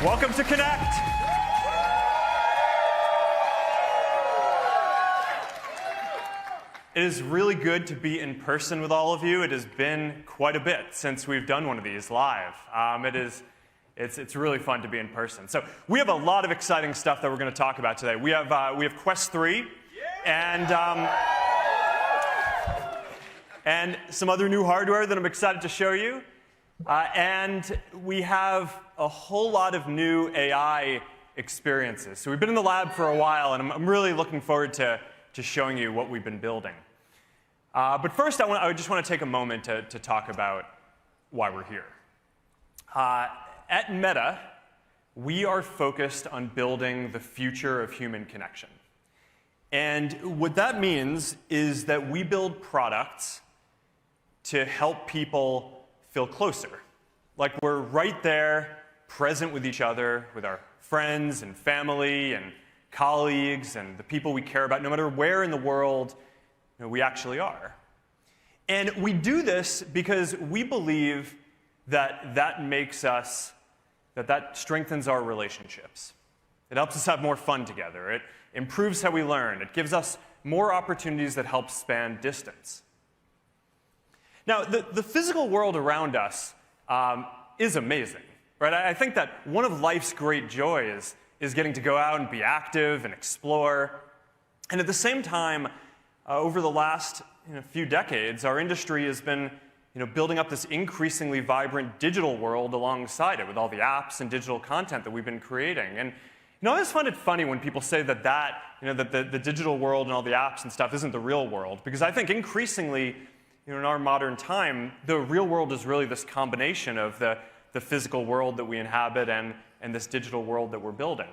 Welcome to Connect. It is really good to be in person with all of you. It has been quite a bit since we've done one of these live. It's really fun to be in person. So we have a lot of exciting stuff that we're going to talk about today. We have Quest 3 and some other new hardware that I'm excited to show you. And we have a whole lot of new AI experiences. So we've been in the lab for a while, and I'm really looking forward to showing you what we've been building. But first, I just want to take a moment to talk about why we're here. At Meta, we are focused on building the future of human connection. And what that means is that we build products to help people feel closer. Like we're right there, present with each other, with our friends and family and colleagues and the people we care about, no matter where in the world we actually are. And we do this because we believe that that strengthens our relationships. It helps us have more fun together. It improves how we learn. It gives us more opportunities that help span distance. Now, the physical world around us is amazing, right? I think that one of life's great joys is getting to go out and be active and explore. And at the same time, over the last few decades, our industry has been building up this increasingly vibrant digital world alongside it with all the apps and digital content that we've been creating. And I always find it funny when people say that the digital world and all the apps and stuff isn't the real world, because I think increasingly in our modern time, the real world is really this combination of the physical world that we inhabit and this digital world that we're building.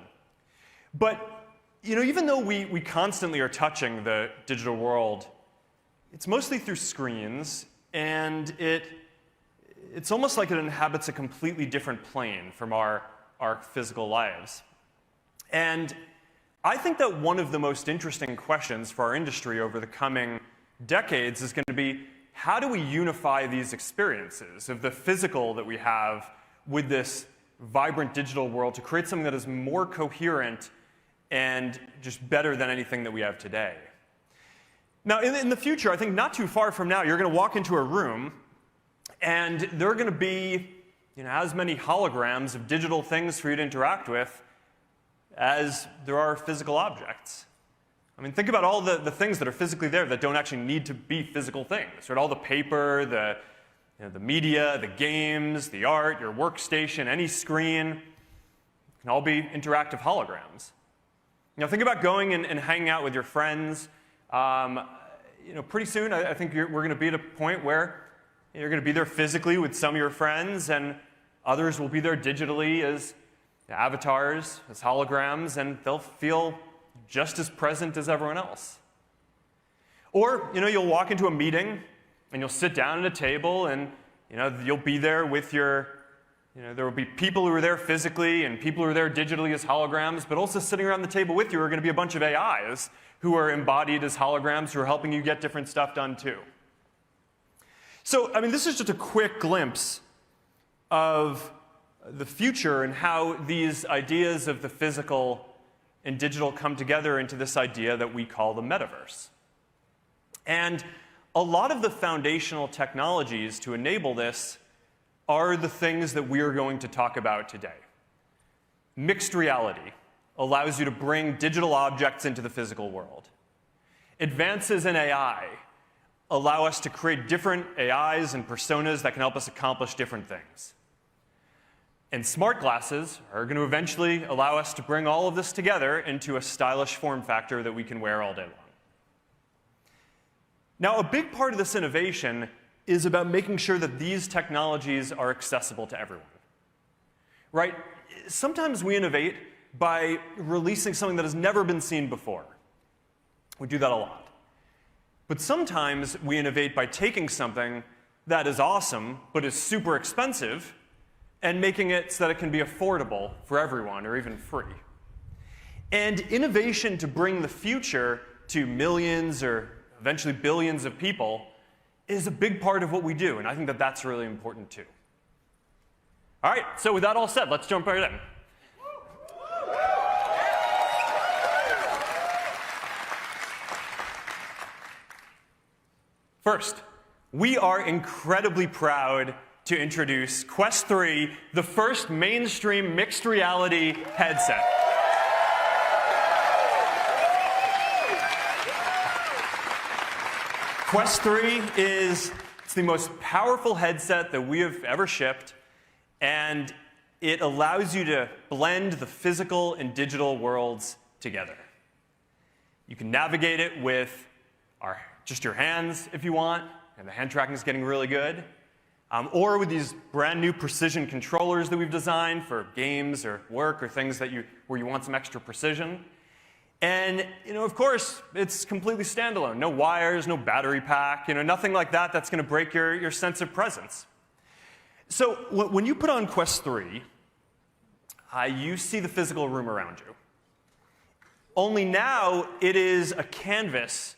But even though we constantly are touching the digital world, it's mostly through screens, and it's almost like it inhabits a completely different plane from our physical lives. And I think that one of the most interesting questions for our industry over the coming decades is going to be, how do we unify these experiences of the physical that we have with this vibrant digital world to create something that is more coherent and just better than anything that we have today? Now, in the future, I think not too far from now, you're going to walk into a room, and there are going to be as many holograms of digital things for you to interact with as there are physical objects. I mean, think about all the things that are physically there that don't actually need to be physical things, right? All the paper, the media, the games, the art, your workstation, any screen can all be interactive holograms. Think about going and hanging out with your friends. Pretty soon, I think we're going to be at a point where you're going to be there physically with some of your friends, and others will be there digitally as avatars, as holograms, and they'll feel just as present as everyone else. Or, you'll walk into a meeting, and you'll sit down at a table, and, you'll be there with there will be people who are there physically and people who are there digitally as holograms, but also sitting around the table with you are going to be a bunch of AIs who are embodied as holograms who are helping you get different stuff done too. So, this is just a quick glimpse of the future and how these ideas of the physical and digital come together into this idea that we call the metaverse. And a lot of the foundational technologies to enable this are the things that we are going to talk about today. Mixed reality allows you to bring digital objects into the physical world. Advances in AI allow us to create different AIs and personas that can help us accomplish different things. And smart glasses are going to eventually allow us to bring all of this together into a stylish form factor that we can wear all day long. Now, a big part of this innovation is about making sure that these technologies are accessible to everyone. Right? Sometimes we innovate by releasing something that has never been seen before. We do that a lot. But sometimes we innovate by taking something that is awesome but is super expensive and making it so that it can be affordable for everyone or even free. And innovation to bring the future to millions or eventually billions of people is a big part of what we do, and I think that that's really important too. All right, so with that all said, let's jump right in. First, we are incredibly proud to introduce Quest 3, the first mainstream mixed reality headset. Quest 3 is the most powerful headset that we have ever shipped, and it allows you to blend the physical and digital worlds together. You can navigate it with just your hands if you want, and the hand tracking is getting really good. Or with these brand new precision controllers that we've designed for games or work or things where you want some extra precision. And of course, it's completely standalone. No wires, no battery pack, nothing like that that's going to break your sense of presence. So when you put on Quest 3, you see the physical room around you. Only now it is a canvas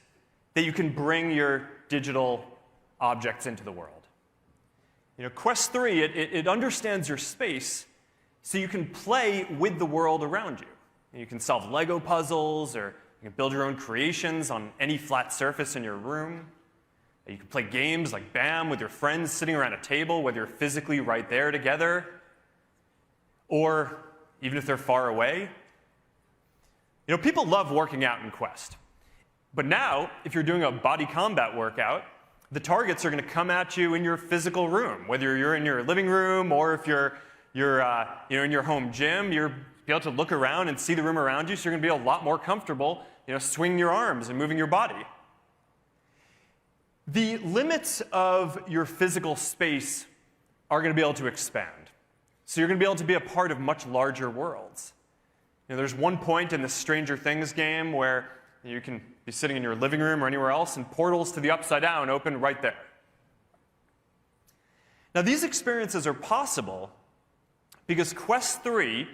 that you can bring your digital objects into the world. Quest 3, it understands your space, so you can play with the world around you. You can solve Lego puzzles, or you can build your own creations on any flat surface in your room. You can play games like BAM with your friends sitting around a table, whether you're physically right there together, or even if they're far away. People love working out in Quest. But now, if you're doing a body combat workout, the targets are going to come at you in your physical room, whether you're in your living room or if you're in your home gym. You're be able to look around and see the room around you, so you're going to be a lot more comfortable, swinging your arms and moving your body. The limits of your physical space are going to be able to expand. So you're going to be able to be a part of much larger worlds. There's one point in the Stranger Things game where you can be sitting in your living room or anywhere else, and portals to the Upside Down open right there. Now, these experiences are possible because Quest 3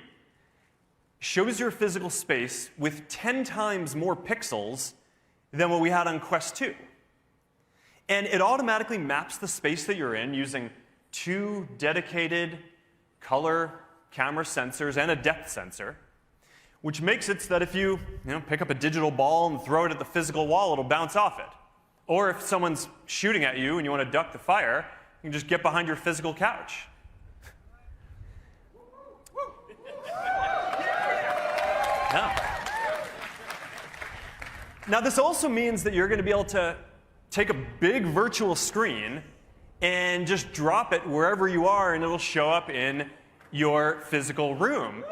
shows your physical space with 10 times more pixels than what we had on Quest 2. And it automatically maps the space that you're in using 2 dedicated color camera sensors and a depth sensor, which makes it so that if you pick up a digital ball and throw it at the physical wall, it'll bounce off it. Or if someone's shooting at you and you want to duck the fire, you can just get behind your physical couch. Yeah. Now, this also means that you're going to be able to take a big virtual screen and just drop it wherever you are, and it'll show up in your physical room.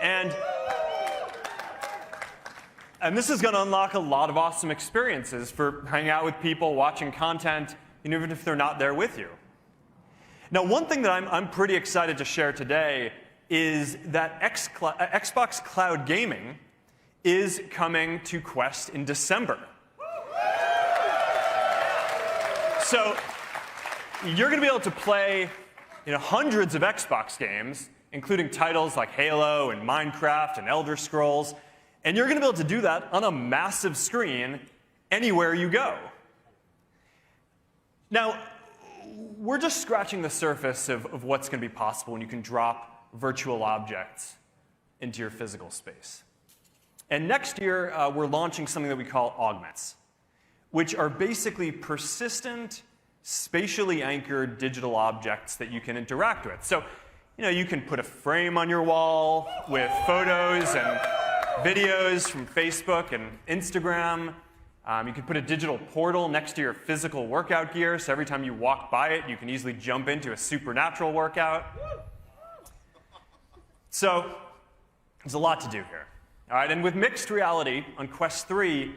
And this is going to unlock a lot of awesome experiences for hanging out with people, watching content, even if they're not there with you. Now, one thing that I'm pretty excited to share today is that Xbox Cloud Gaming is coming to Quest in December. So you're going to be able to play hundreds of Xbox games, including titles like Halo and Minecraft and Elder Scrolls, and you're going to be able to do that on a massive screen anywhere you go. Now, we're just scratching the surface of what's going to be possible when you can drop virtual objects into your physical space. And next year, we're launching something that we call augments, which are basically persistent, spatially anchored digital objects that you can interact with. So, you can put a frame on your wall with photos and videos from Facebook and Instagram. You can put a digital portal next to your physical workout gear, so every time you walk by it, you can easily jump into a supernatural workout. So there's a lot to do here. All right, and with mixed reality on Quest 3,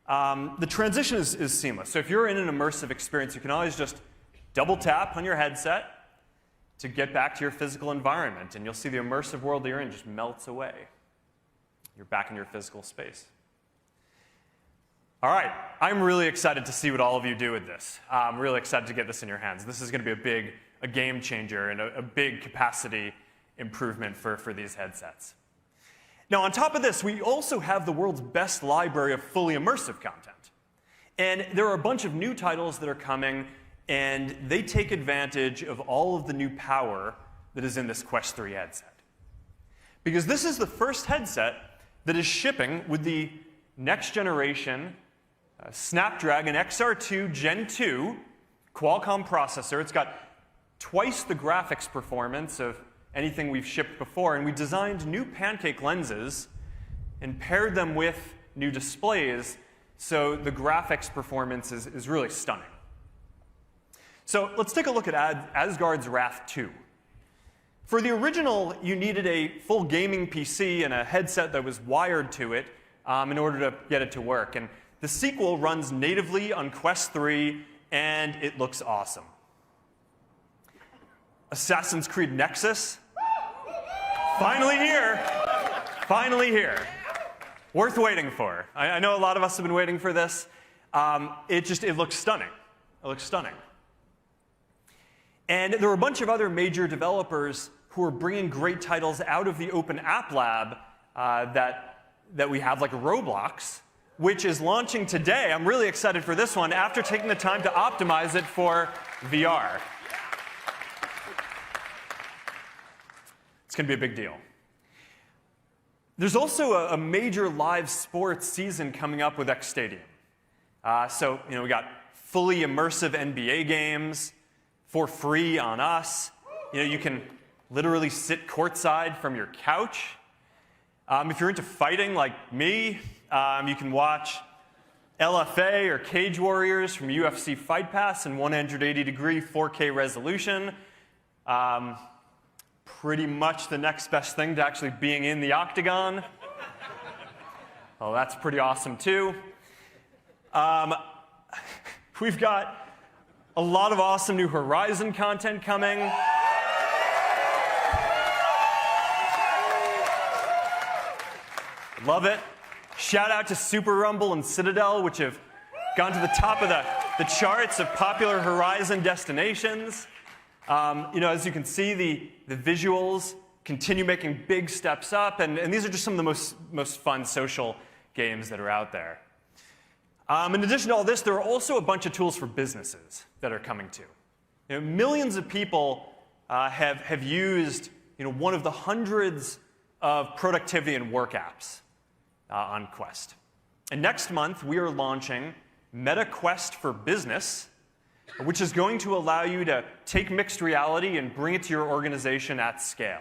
the transition is seamless. So if you're in an immersive experience, you can always just double tap on your headset to get back to your physical environment, and you'll see the immersive world that you're in just melts away. You're back in your physical space. All right, I'm really excited to see what all of you do with this. I'm really excited to get this in your hands. This is going to be a game changer and a big capacity improvement for these headsets. Now, on top of this, we also have the world's best library of fully immersive content. And there are a bunch of new titles that are coming, and they take advantage of all of the new power that is in this Quest 3 headset. Because this is the first headset that is shipping with the next generation Snapdragon XR2 Gen 2 Qualcomm processor. It's got twice the graphics performance of anything we've shipped before, and we designed new pancake lenses and paired them with new displays, so the graphics performance is really stunning. So let's take a look at Asgard's Wrath 2. For the original, you needed a full gaming PC and a headset that was wired to it in order to get it to work. And the sequel runs natively on Quest 3, and it looks awesome. Assassin's Creed Nexus, finally here. Finally here. Worth waiting for. I know a lot of us have been waiting for this. It looks stunning. It looks stunning. And there were a bunch of other major developers who are bringing great titles out of the Open App Lab that we have, like Roblox, which is launching today. I'm really excited for this one after taking the time to optimize it for VR. It's going to be a big deal. There's also a major live sports season coming up with X Stadium. So we got fully immersive NBA games for free on us. You can literally sit courtside from your couch. If you're into fighting like me, you can watch LFA or Cage Warriors from UFC Fight Pass in 180-degree 4K resolution. Pretty much the next best thing to actually being in the octagon. Well, that's pretty awesome, too. We've got a lot of awesome new Horizon content coming. Love it. Shout out to Super Rumble and Citadel, which have gone to the top of the charts of popular Horizon destinations. As you can see, the visuals continue making big steps up, and these are just some of the most fun social games that are out there. In addition to all this, there are also a bunch of tools for businesses that are coming too. Millions of people have used one of the hundreds of productivity and work apps on Quest. And next month, we are launching Meta Quest for Business, which is going to allow you to take mixed reality and bring it to your organization at scale.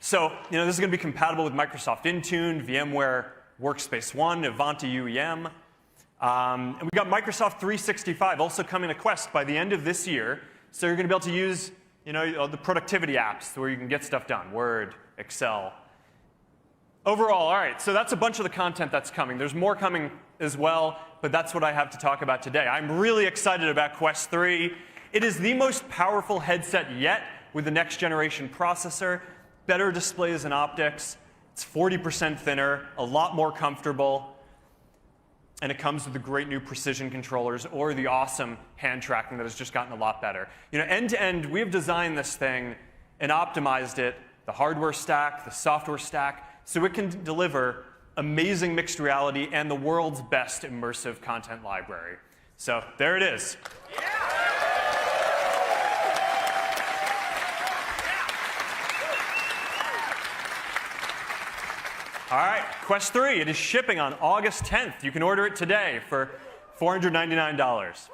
So, this is going to be compatible with Microsoft Intune, VMware Workspace ONE, Ivanti UEM. And we've got Microsoft 365 also coming to Quest by the end of this year. So you're going to be able to use the productivity apps where you can get stuff done, Word, Excel. Overall, all right, so that's a bunch of the content that's coming. There's more coming as well, but that's what I have to talk about today. I'm really excited about Quest 3. It is the most powerful headset yet with the next generation processor, better displays and optics. It's 40% thinner, a lot more comfortable, and it comes with the great new precision controllers or the awesome hand tracking that has just gotten a lot better. End to end, we have designed this thing and optimized it, the hardware stack, the software stack, so it can deliver amazing mixed reality and the world's best immersive content library. So there it is. Yeah. All right, Quest 3, it is shipping on August 10th. You can order it today for $499.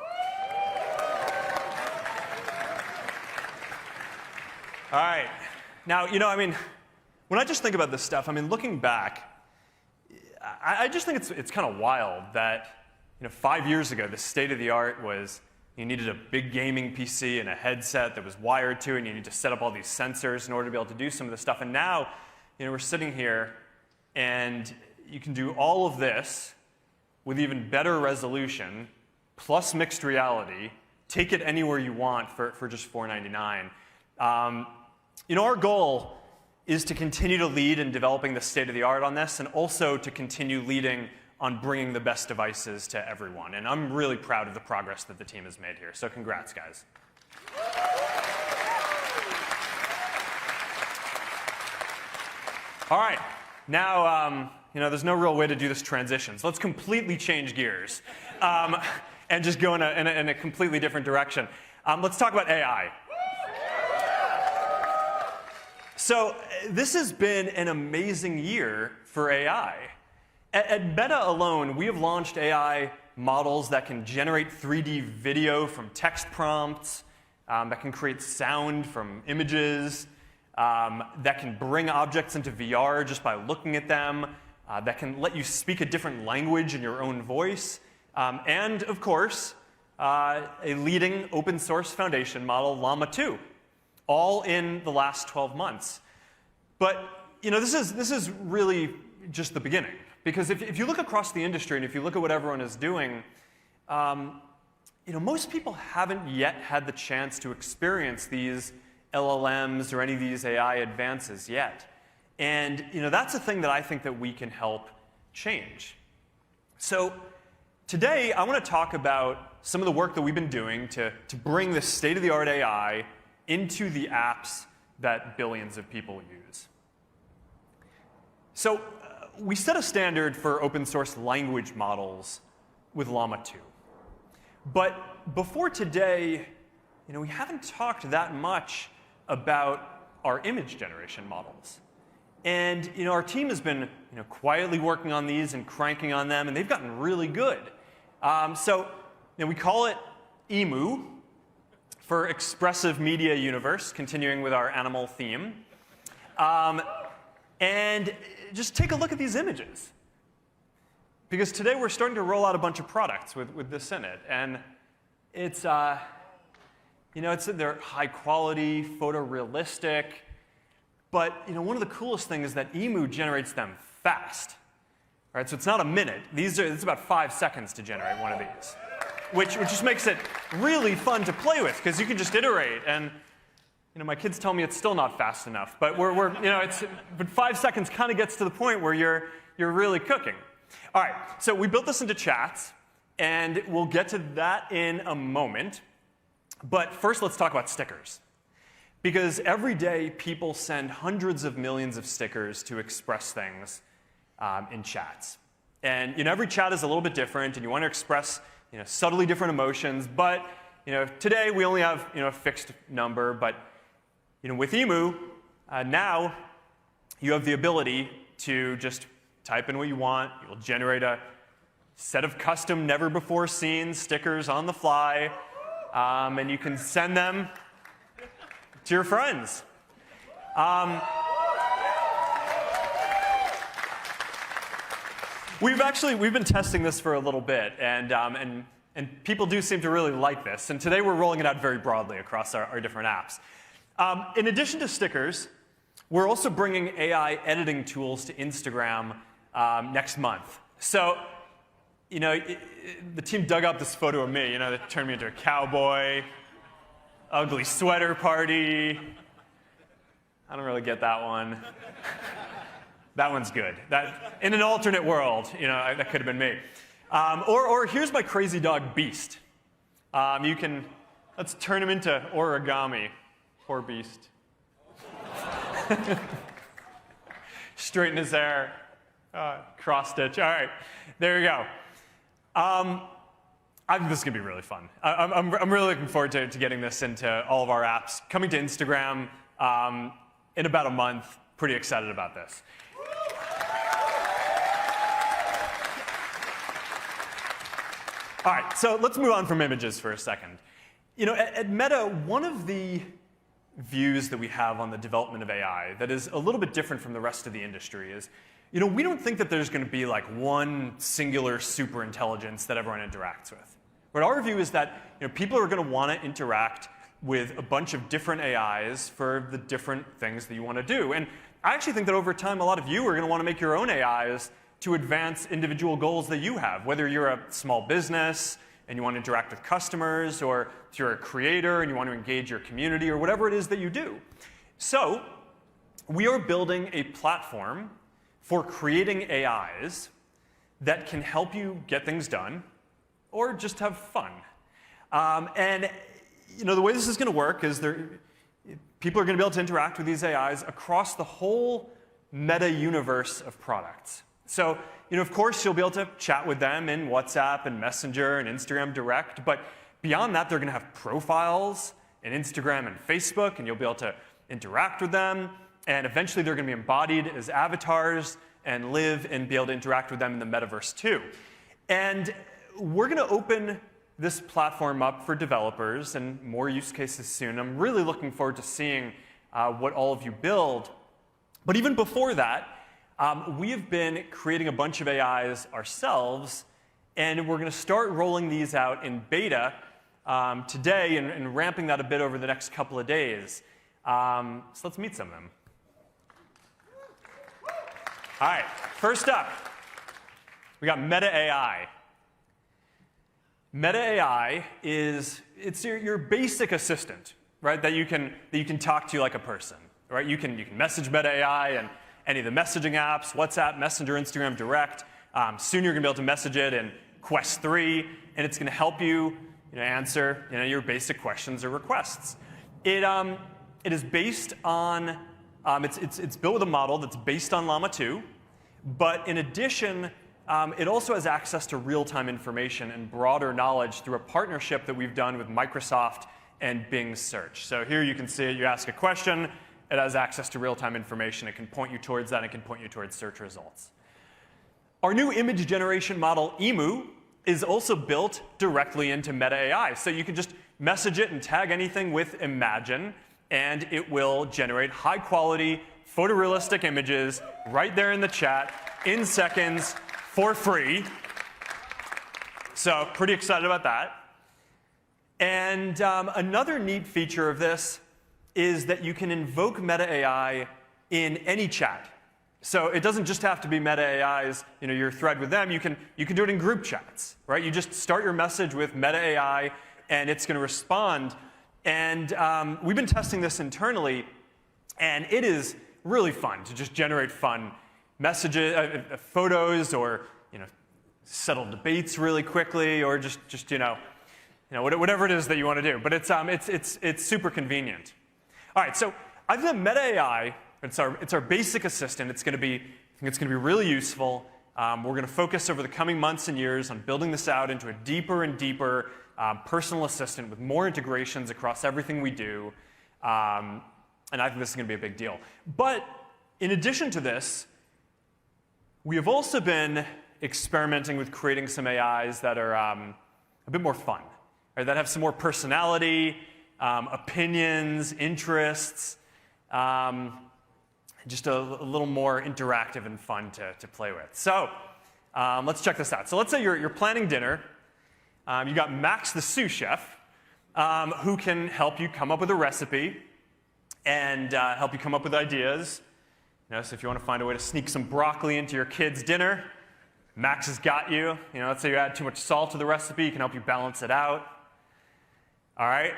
All right. Now, when I just think about this stuff, looking back, I just think it's kind of wild that 5 years ago, the state of the art was you needed a big gaming PC and a headset that was wired to it, and you need to set up all these sensors in order to be able to do some of this stuff. And now, we're sitting here, and you can do all of this with even better resolution, plus mixed reality, take it anywhere you want for just $499. Our goal is to continue to lead in developing the state-of-the-art on this, and also to continue leading on bringing the best devices to everyone. And I'm really proud of the progress that the team has made here. So congrats, guys. All right. Now, there's no real way to do this transition. So let's completely change gears and just go in a completely different direction. Let's talk about AI. So this has been an amazing year for AI. At Meta alone, we have launched AI models that can generate 3D video from text prompts, that can create sound from images, that can bring objects into VR just by looking at them, that can let you speak a different language in your own voice, and, of course, a leading open source foundation model, Llama 2, all in the last 12 months. But this is really just the beginning. Because if you look across the industry and if you look at what everyone is doing, most people haven't yet had the chance to experience these LLMs or any of these AI advances yet. And that's a thing that I think that we can help change. So today, I want to talk about some of the work that we've been doing to bring this state-of-the-art AI into the apps that billions of people use. So we set a standard for open source language models with Llama 2. But before today, we haven't talked that much about our image generation models. And our team has been quietly working on these and cranking on them, and they've gotten really good. So we call it EMU for Expressive Media Universe, continuing with our animal theme. And just take a look at these images. Because today we're starting to roll out a bunch of products with this in it. And it's, they're high quality, photorealistic. But one of the coolest things is that EMU generates them fast. Right, so it's not a minute. It's about 5 seconds to generate one of these, which just makes it really fun to play with because you can just iterate. And my kids tell me it's still not fast enough, but but 5 seconds kind of gets to the point where you're really cooking. All right, so we built this into chats, and we'll get to that in a moment. But first, let's talk about stickers. Because every day, people send hundreds of millions of stickers to express things in chats. And every chat is a little bit different, and you want to express subtly different emotions. But today, we only have a fixed number. But with EMU, now you have the ability to just type in what you want. You'll generate a set of custom, never-before-seen stickers on the fly, and you can send them to your friends. We've been testing this for a little bit, and people do seem to really like this. And today we're rolling it out very broadly across our different apps. In addition to stickers, we're also bringing AI editing tools to Instagram next month. So, the team dug up this photo of me. They turned me into a cowboy, ugly sweater party. I don't really get that one. That one's good. That, in an alternate world, that could have been me. Or here's my crazy dog, Beast. Let's turn him into origami. Poor Beast. Straighten his hair. Cross stitch. All right, there you go. I think this is going to be really fun. I'm really looking forward to getting this into all of our apps. Coming to Instagram in about a month. Pretty excited about this. All right, so let's move on from images for a second. At Meta, one of the views that we have on the development of AI that is a little bit different from the rest of the industry is, we don't think that there's going to be like one singular super intelligence that everyone interacts with. But our view is that people are going to want to interact with a bunch of different AIs for the different things that you want to do. And I actually think that over time, a lot of you are going to want to make your own AIs to advance individual goals that you have, whether you're a small business and you want to interact with customers, or if you're a creator and you want to engage your community, or whatever it is that you do. So we are building a platform for creating AIs that can help you get things done or just have fun. And the way this is going to work is people are going to be able to interact with these AIs across the whole Meta universe of products. So, of course, you'll be able to chat with them in WhatsApp and Messenger and Instagram Direct. But beyond that, they're going to have profiles in Instagram and Facebook, and you'll be able to interact with them. And eventually, they're going to be embodied as avatars and live and be able to interact with them in the metaverse, too. And we're going to open this platform up for developers and more use cases soon. I'm really looking forward to seeing what all of you build. But even before that, we have been creating a bunch of AIs ourselves, and we're going to start rolling these out in beta today and ramping that a bit over the next couple of days. So let's meet some of them. All right, first up, we got Meta AI. Meta AI is your basic assistant, right? That you can talk to like a person, right? You can message Meta AI and any of the messaging apps, WhatsApp, Messenger, Instagram, Direct. Soon you're going to be able to message it in Quest 3, and it's going to help you, answer your basic questions or requests. It is based on it's built with a model that's based on Llama 2, but in addition, it also has access to real-time information and broader knowledge through a partnership that we've done with Microsoft and Bing Search. So here you can see it. You ask a question. It has access to real-time information. It can point you towards that. It can point you towards search results. Our new image generation model, Emu, is also built directly into Meta AI. So you can just message it and tag anything with Imagine, and it will generate high-quality, photorealistic images right there in the chat in seconds for free. So pretty excited about that. And another neat feature of this is that you can invoke Meta AI in any chat. So it doesn't just have to be Meta AI's, your thread with them. You can do it in group chats, right? You just start your message with Meta AI, and it's going to respond. And we've been testing this internally, and it is really fun to just generate fun messages, photos, or settle debates really quickly, or just whatever it is that you want to do. But it's super convenient. All right, so I think that Meta AI, it's our basic assistant. I think it's going to be really useful. We're going to focus over the coming months and years on building this out into a deeper and deeper personal assistant with more integrations across everything we do. And I think this is going to be a big deal. But in addition to this, we have also been experimenting with creating some AIs that are a bit more fun, right? That have some more personality, opinions, interests, just a little more interactive and fun to play with. So let's check this out. So let's say you're planning dinner. You got Max the sous chef, who can help you come up with a recipe and help you come up with ideas. So if you want to find a way to sneak some broccoli into your kid's dinner, Max has got you. Let's say you add too much salt to the recipe, he can help you balance it out. All right?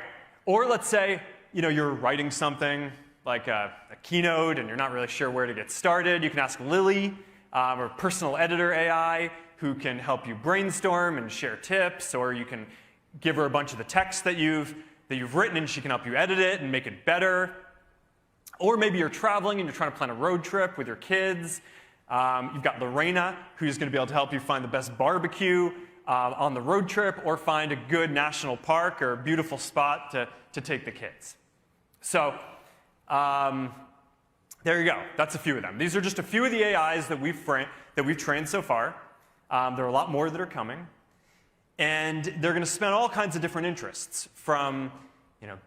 Or let's say you're writing something like a Keynote and you're not really sure where to get started. You can ask Lily, or personal editor AI, who can help you brainstorm and share tips, or you can give her a bunch of the text that you've written and she can help you edit it and make it better. Or maybe you're traveling and you're trying to plan a road trip with your kids. You've got Lorena, who's going to be able to help you find the best barbecue on the road trip, or find a good national park or a beautiful spot to take the kids. So there you go. That's a few of them. These are just a few of the AIs that we've trained so far. There are a lot more that are coming. And they're going to span all kinds of different interests, from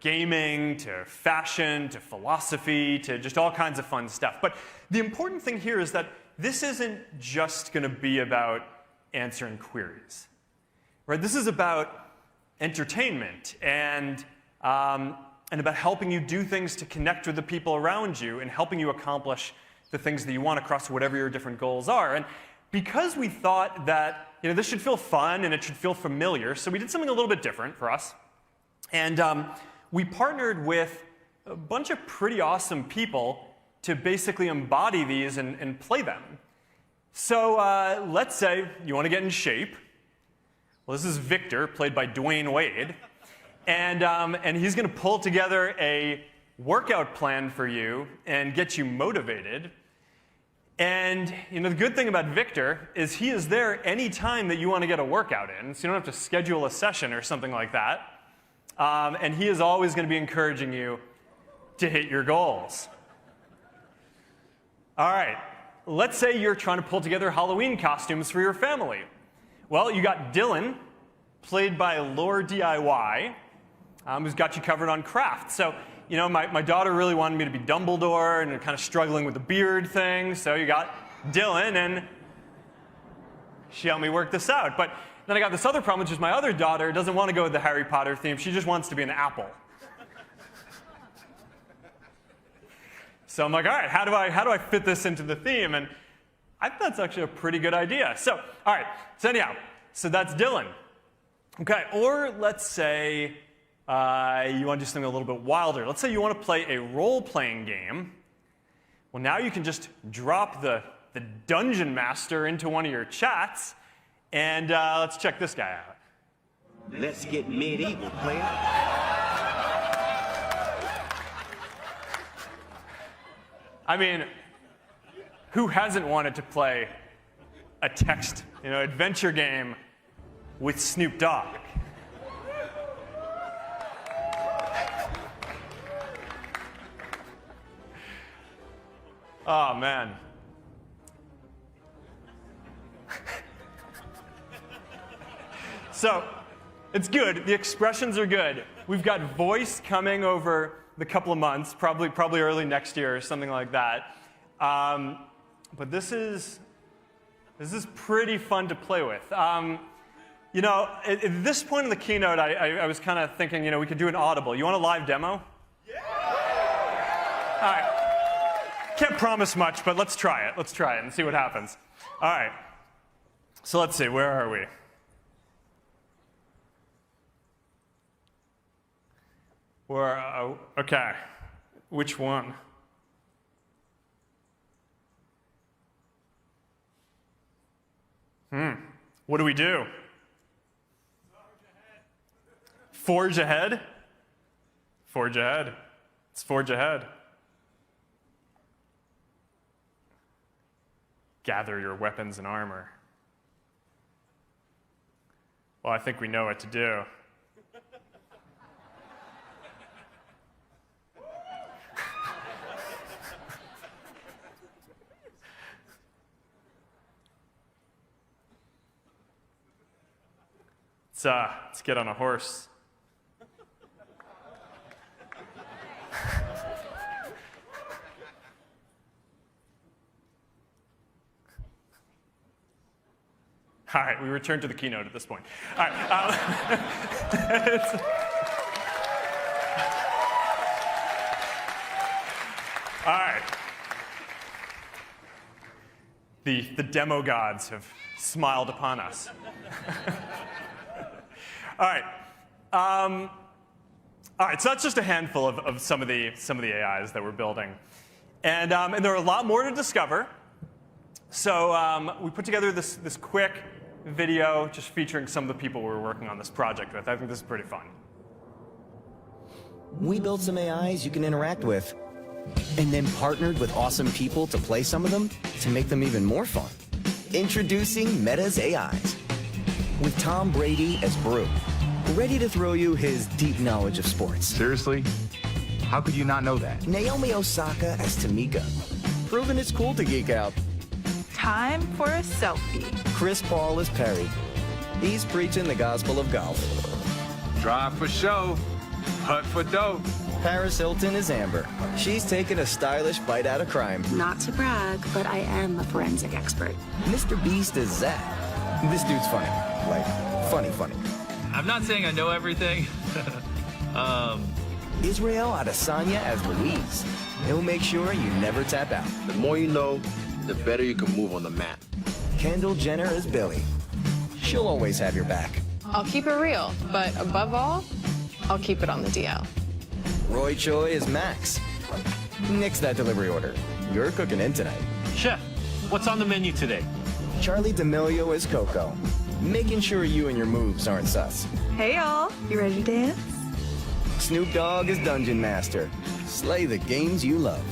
gaming to fashion to philosophy to just all kinds of fun stuff. But the important thing here is that this isn't just going to be about answering queries, right? This is about entertainment and about helping you do things to connect with the people around you and helping you accomplish the things that you want across whatever your different goals are. And because we thought that this should feel fun and it should feel familiar, so we did something a little bit different for us. And we partnered with a bunch of pretty awesome people to basically embody these and play them. So let's say you want to get in shape. Well, this is Victor, played by Dwayne Wade. And he's going to pull together a workout plan for you and get you motivated. And the good thing about Victor is he is there any time that you want to get a workout in, so you don't have to schedule a session or something like that. And he is always going to be encouraging you to hit your goals. All right, let's say you're trying to pull together Halloween costumes for your family. Well, you got Dylan, played by Lore DIY, who's got you covered on craft. So, you know, my daughter really wanted me to be Dumbledore and kind of struggling with the beard thing. So you got Dylan, and she helped me work this out. But then I got this other problem, which is my other daughter doesn't want to go with the Harry Potter theme. She just wants to be an apple. So I'm like, all right, how do I fit this into the theme? And I think that's actually a pretty good idea. So, all right, so anyhow, so that's Dylan. Okay, or let's say you want to do something a little bit wilder. Let's say you want to play a role-playing game. Well, now you can just drop the Dungeon Master into one of your chats, and let's check this guy out. Let's get medieval, player. I mean, who hasn't wanted to play a text, adventure game with Snoop Dogg? Oh, man. So, it's good. The expressions are good. We've got voice coming over the couple of months, probably early next year or something like that. But this is pretty fun to play with. At this point in the keynote, I was kind of thinking, we could do an audible. You want a live demo? Yeah! All right. Can't promise much, but let's try it. Let's try it and see what happens. All right. So let's see. Where are we? Okay. Which one? What do we do? Forge ahead? Forge ahead. Let's forge ahead. Gather your weapons and armor. Well, I think we know what to do. Let's get on a horse. All right, we return to the keynote at this point. All right. All right. The demo gods have smiled upon us. All right. All right, so that's just a handful of some of the AIs that we're building. And there are a lot more to discover. So we put together this quick video just featuring some of the people we're working on this project with. I think this is pretty fun. We built some AIs you can interact with, and then partnered with awesome people to play some of them to make them even more fun. Introducing Meta's AIs. With Tom Brady as Brew, ready to throw you his deep knowledge of sports. Seriously? How could you not know that? Naomi Osaka as Tamika, proving it's cool to geek out. Time for a selfie. Chris Paul as Perry. He's preaching the gospel of golf. Drive for show, putt for dough. Paris Hilton is Amber. She's taking a stylish bite out of crime. Not to brag, but I am a forensic expert. Mr. Beast is Zach. This dude's funny. Like, funny. I'm not saying I know everything. Israel Adesanya as Louise. He'll make sure you never tap out. The more you know, the better you can move on the map. Kendall Jenner as Billy. She'll always have your back. I'll keep it real, but above all, I'll keep it on the DL. Roy Choi is Max. Nix that delivery order. You're cooking in tonight. Chef, what's on the menu today? Charlie D'Amelio is Coco. Making sure you and your moves aren't sus. Hey, y'all. You ready to dance? Snoop Dogg is Dungeon Master. Slay the games you love.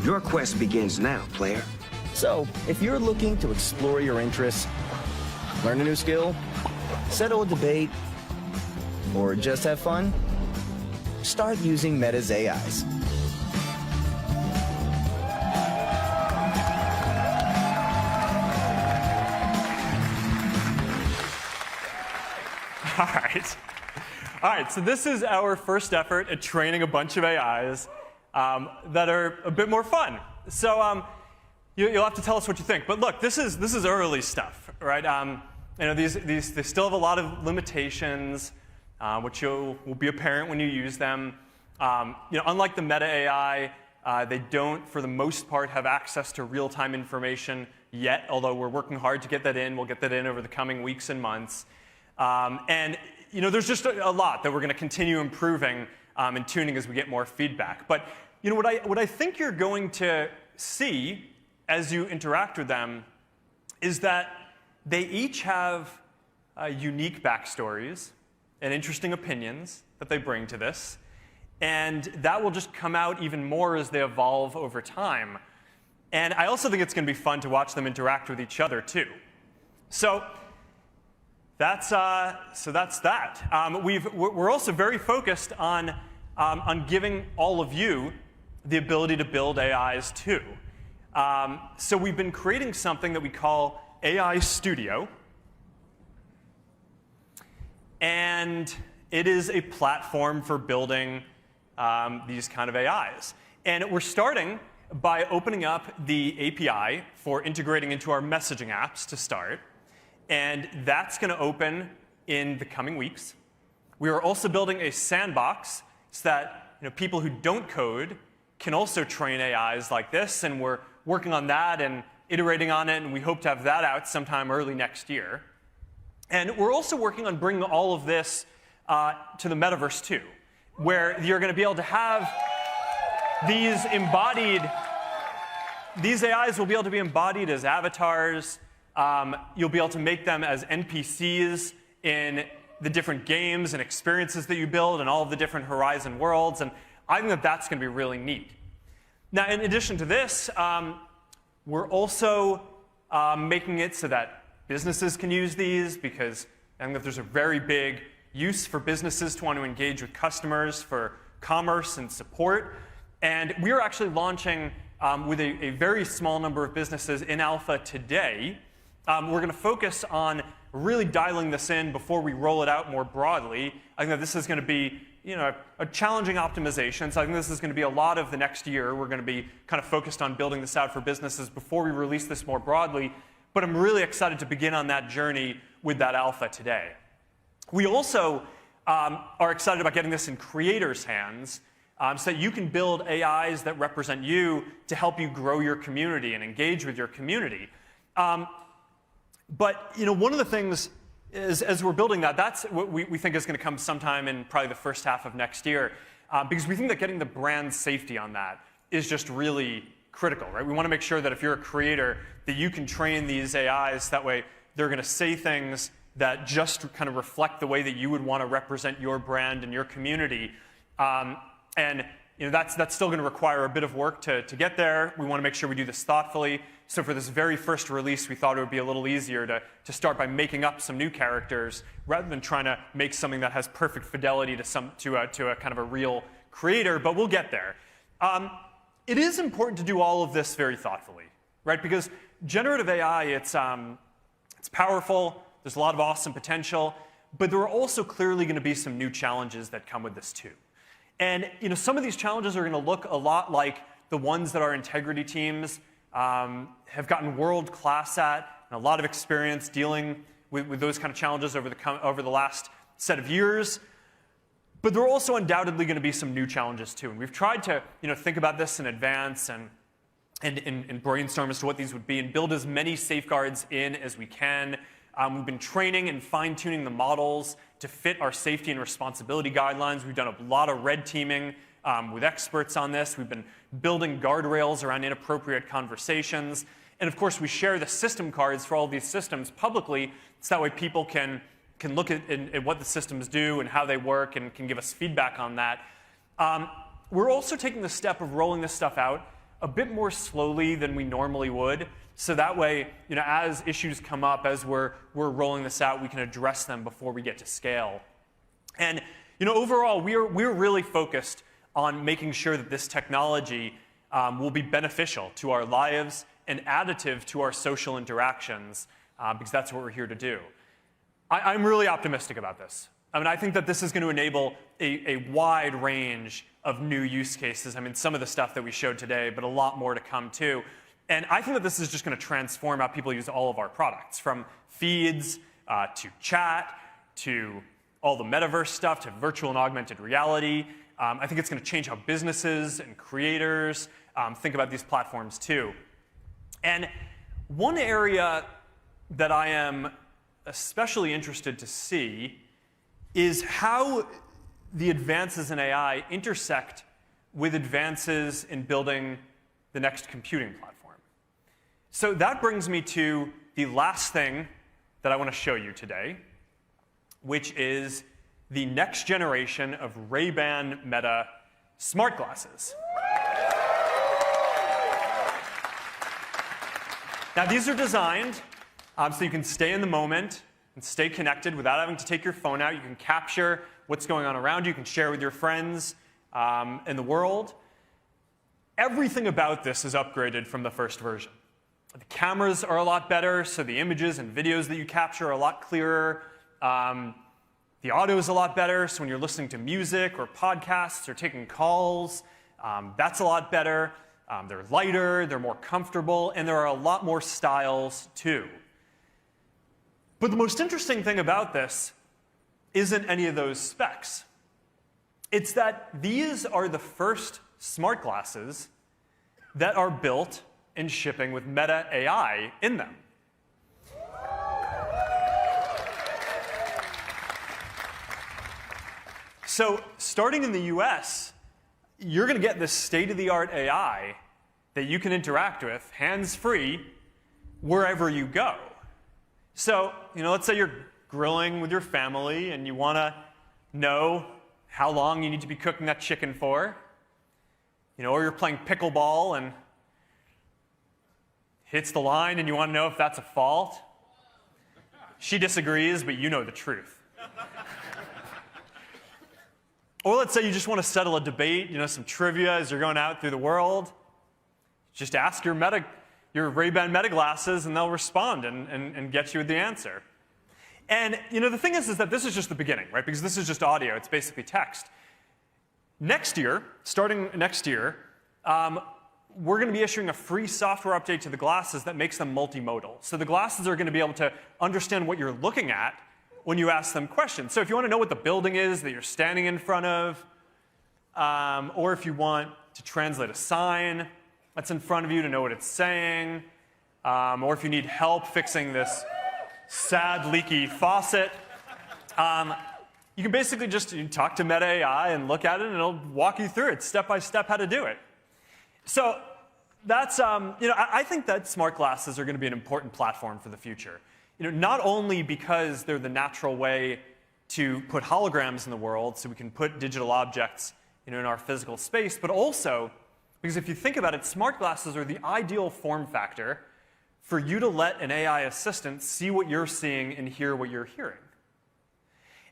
Your quest begins now, player. So, if you're looking to explore your interests, learn a new skill, settle a debate, or just have fun, start using Meta's AIs. All right, so this is our first effort at training a bunch of AIs that are a bit more fun. So you'll have to tell us what you think. But look, this is early stuff, right? They still have a lot of limitations, which will be apparent when you use them. Unlike the Meta AI, they don't, for the most part, have access to real-time information yet, although we're working hard to get that in. We'll get that in over the coming weeks and months. There's just a lot that we're going to continue improving and tuning as we get more feedback. But what I think you're going to see as you interact with them is that they each have unique backstories and interesting opinions that they bring to this. And that will just come out even more as they evolve over time. And I also think it's going to be fun to watch them interact with each other, too. So that's that. We're also very focused on giving all of you the ability to build AIs, too. So we've been creating something that we call AI Studio. And it is a platform for building these kind of AIs. And we're starting by opening up the API for integrating into our messaging apps to start. And that's going to open in the coming weeks. We are also building a sandbox so that people who don't code can also train AIs like this. And we're working on that and iterating on it. And we hope to have that out sometime early next year. And we're also working on bringing all of this to the metaverse, too, where you're going to be able to have these AIs will be able to be embodied as avatars. You'll be able to make them as NPCs in the different games and experiences that you build and all of the different Horizon worlds. And I think that that's going to be really neat. Now, in addition to this, we're also making it so that businesses can use these, because I think that there's a very big use for businesses to want to engage with customers for commerce and support. And we are actually launching with a very small number of businesses in alpha today. We're going to focus on really dialing this in before we roll it out more broadly. I think that this is going to be a challenging optimization. So I think this is going to be a lot of the next year. We're going to be kind of focused on building this out for businesses before we release this more broadly. But I'm really excited to begin on that journey with that alpha today. We also are excited about getting this in creators' hands so that you can build AIs that represent you to help you grow your community and engage with your community. But one of the things is, as we're building that, that's what we think is going to come sometime in probably the first half of next year, because we think that getting the brand safety on that is just really critical, right? We want to make sure that if you're a creator, that you can train these AIs. That way, they're going to say things that just kind of reflect the way that you would want to represent your brand and your community. And that's still going to require a bit of work to get there. We want to make sure we do this thoughtfully. So for this very first release, we thought it would be a little easier to start by making up some new characters rather than trying to make something that has perfect fidelity to a kind of a real creator. But we'll get there. It is important to do all of this very thoughtfully, right? Because generative AI, it's powerful. There's a lot of awesome potential. But there are also clearly going to be some new challenges that come with this, too. And some of these challenges are going to look a lot like the ones that our integrity teams have gotten world-class at, and a lot of experience dealing with those kind of challenges over the last set of years. But there are also undoubtedly going to be some new challenges, too. And we've tried to think about this in advance and brainstorm as to what these would be and build as many safeguards in as we can. We've been training and fine-tuning the models to fit our safety and responsibility guidelines. We've done a lot of red teaming with experts on this. We've been building guardrails around inappropriate conversations. And of course, we share the system cards for all these systems publicly, so that way people can look at what the systems do and how they work and can give us feedback on that. We're also taking the step of rolling this stuff out a bit more slowly than we normally would. So that way, as issues come up, as we're rolling this out, we can address them before we get to scale. And overall, we're really focused on making sure that this technology will be beneficial to our lives and additive to our social interactions, because that's what we're here to do. I'm really optimistic about this. I mean, I think that this is going to enable a wide range of new use cases. I mean, some of the stuff that we showed today, but a lot more to come too. And I think that this is just going to transform how people use all of our products, from feeds to chat to all the metaverse stuff to virtual and augmented reality. I think it's going to change how businesses and creators think about these platforms too. And one area that I am especially interested to see is how the advances in AI intersect with advances in building the next computing platform. So that brings me to the last thing that I want to show you today, which is the next generation of Ray-Ban Meta smart glasses. Now, these are designed so you can stay in the moment and stay connected without having to take your phone out. You can capture what's going on around you. You can share with your friends in the world. Everything about this is upgraded from the first version. The cameras are a lot better, so the images and videos that you capture are a lot clearer. The audio is a lot better, so when you're listening to music or podcasts or taking calls, that's a lot better. They're lighter, they're more comfortable, and there are a lot more styles too. But the most interesting thing about this isn't any of those specs. It's that these are the first smart glasses that are built and shipping with Meta AI in them. So starting in the US, you're going to get this state-of-the-art AI that you can interact with, hands-free, wherever you go. So, let's say you're grilling with your family and you want to know how long you need to be cooking that chicken for. Or you're playing pickleball and hits the line and you want to know if that's a fault. She disagrees, but you know the truth. Or let's say you just want to settle a debate, some trivia as you're going out through the world. Just ask your Ray-Ban Meta glasses, and they'll respond and get you the answer. And the thing is that this is just the beginning, right? Because this is just audio. It's basically text. Next year, starting next year, we're going to be issuing a free software update to the glasses that makes them multimodal. So the glasses are going to be able to understand what you're looking at when you ask them questions. So if you want to know what the building is that you're standing in front of, or if you want to translate a sign that's in front of you to know what it's saying, or if you need help fixing this sad, leaky faucet, you can basically just talk to Meta AI and look at it, and it'll walk you through it step by step how to do it. So that's, I think that smart glasses are going to be an important platform for the future. Not only because they're the natural way to put holograms in the world, so we can put digital objects in our physical space, but also because if you think about it, smart glasses are the ideal form factor for you to let an AI assistant see what you're seeing and hear what you're hearing.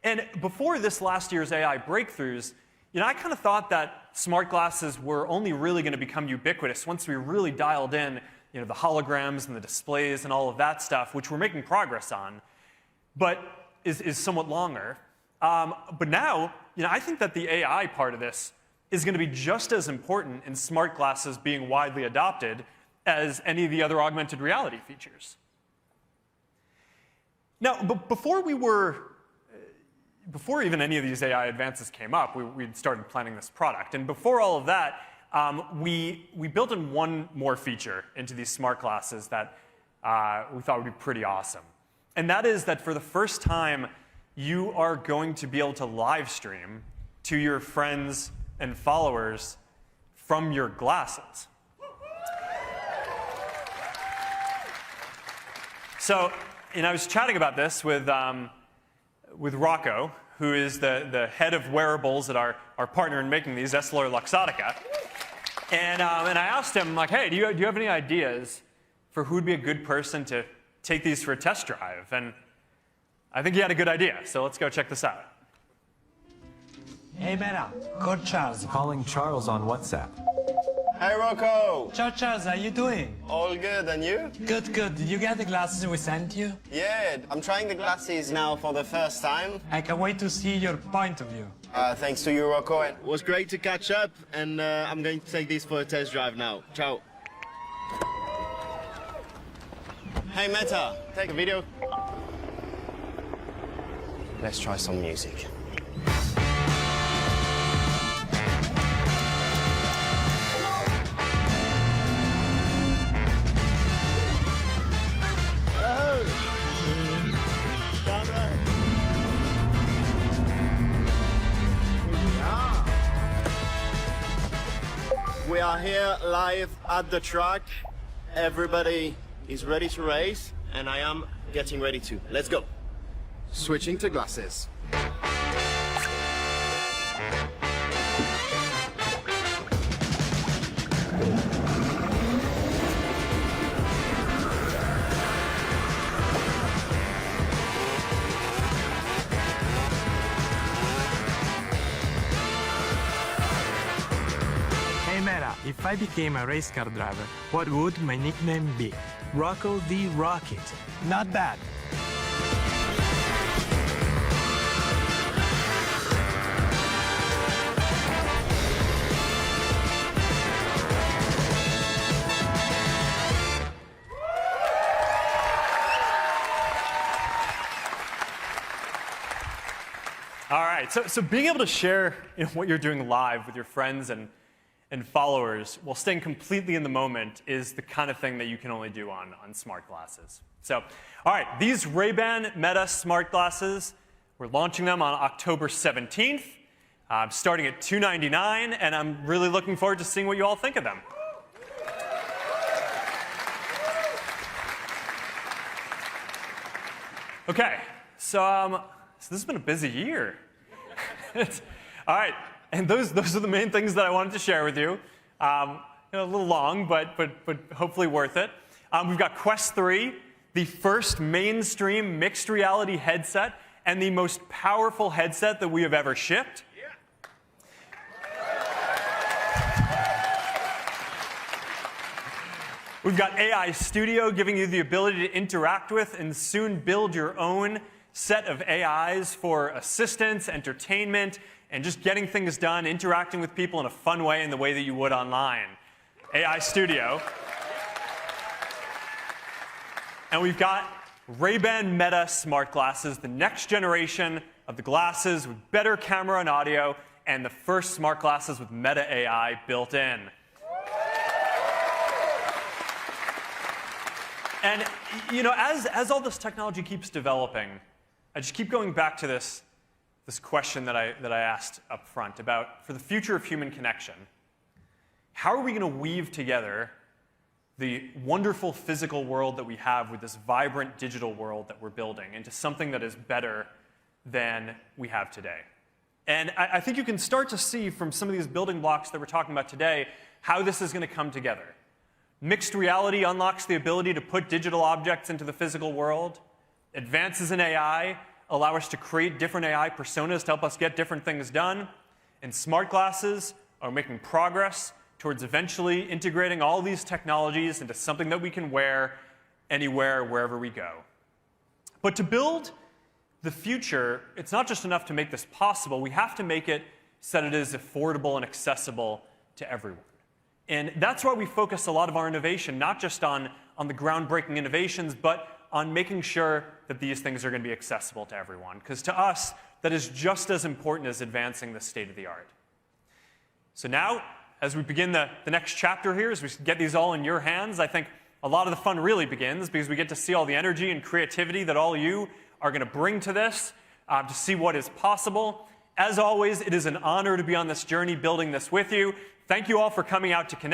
And before this last year's AI breakthroughs, I kind of thought that smart glasses were only really going to become ubiquitous once we really dialed in the holograms and the displays and all of that stuff, which we're making progress on, but is somewhat longer. But now, I think that the AI part of this is going to be just as important in smart glasses being widely adopted as any of the other augmented reality features. Now, but before even any of these AI advances came up, we'd started planning this product. And before all of that, we built in one more feature into these smart glasses that we thought would be pretty awesome. And that is that for the first time, you are going to be able to live stream to your friends and followers from your glasses. So, I was chatting about this with Rocco, who is the head of wearables at our partner in making these, EssilorLuxottica. And I asked him, hey, do you have any ideas for who would be a good person to take these for a test drive? And I think he had a good idea, so let's go check this out. Hey, Meta. Code Charles. Calling Charles on WhatsApp. Hey, Rocco. Ciao, Charles. How you doing? All good, and you? Good, good. Did you get the glasses we sent you? Yeah, I'm trying the glasses now for the first time. I can't wait to see your point of view. Thanks to you, Rocco. It was great to catch up, and I'm going to take these for a test drive now. Ciao. Hey, Meta, take a video. Let's try some music. We are here live at the track. Everybody is ready to race, and I am getting ready too. Let's go. Switching to glasses. Hey, Meta, if I became a race car driver, what would my nickname be? Rocco the Rocket. Not bad. All right, so being able to share what you're doing live with your friends and followers while staying completely in the moment is the kind of thing that you can only do on smart glasses. So, all right, these Ray-Ban Meta smart glasses, we're launching them on October 17th, starting at $299, and I'm really looking forward to seeing what you all think of them. Okay, so this has been a busy year. All right, and those are the main things that I wanted to share with you. A little long, but hopefully worth it. We've got Quest 3, the first mainstream mixed reality headset and the most powerful headset that we have ever shipped. We've got AI Studio giving you the ability to interact with and soon build your own set of AIs for assistance, entertainment, and just getting things done, interacting with people in a fun way in the way that you would online. AI Studio. And we've got Ray-Ban Meta smart glasses, the next generation of the glasses with better camera and audio, and the first smart glasses with Meta AI built in. And as all this technology keeps developing, I just keep going back to this question that I asked up front about, for the future of human connection, how are we going to weave together the wonderful physical world that we have with this vibrant digital world that we're building into something that is better than we have today? And I think you can start to see from some of these building blocks that we're talking about today how this is going to come together. Mixed reality unlocks the ability to put digital objects into the physical world. Advances in AI allow us to create different AI personas to help us get different things done. And smart glasses are making progress towards eventually integrating all these technologies into something that we can wear anywhere, wherever we go. But to build the future, it's not just enough to make this possible. We have to make it so that it is affordable and accessible to everyone. And that's why we focus a lot of our innovation, not just on the groundbreaking innovations, but on making sure that these things are going to be accessible to everyone. Because to us, that is just as important as advancing the state of the art. So now, as we begin the next chapter here, as we get these all in your hands, I think a lot of the fun really begins because we get to see all the energy and creativity that all you are going to bring to this, to see what is possible. As always, it is an honor to be on this journey building this with you. Thank you all for coming out to connect.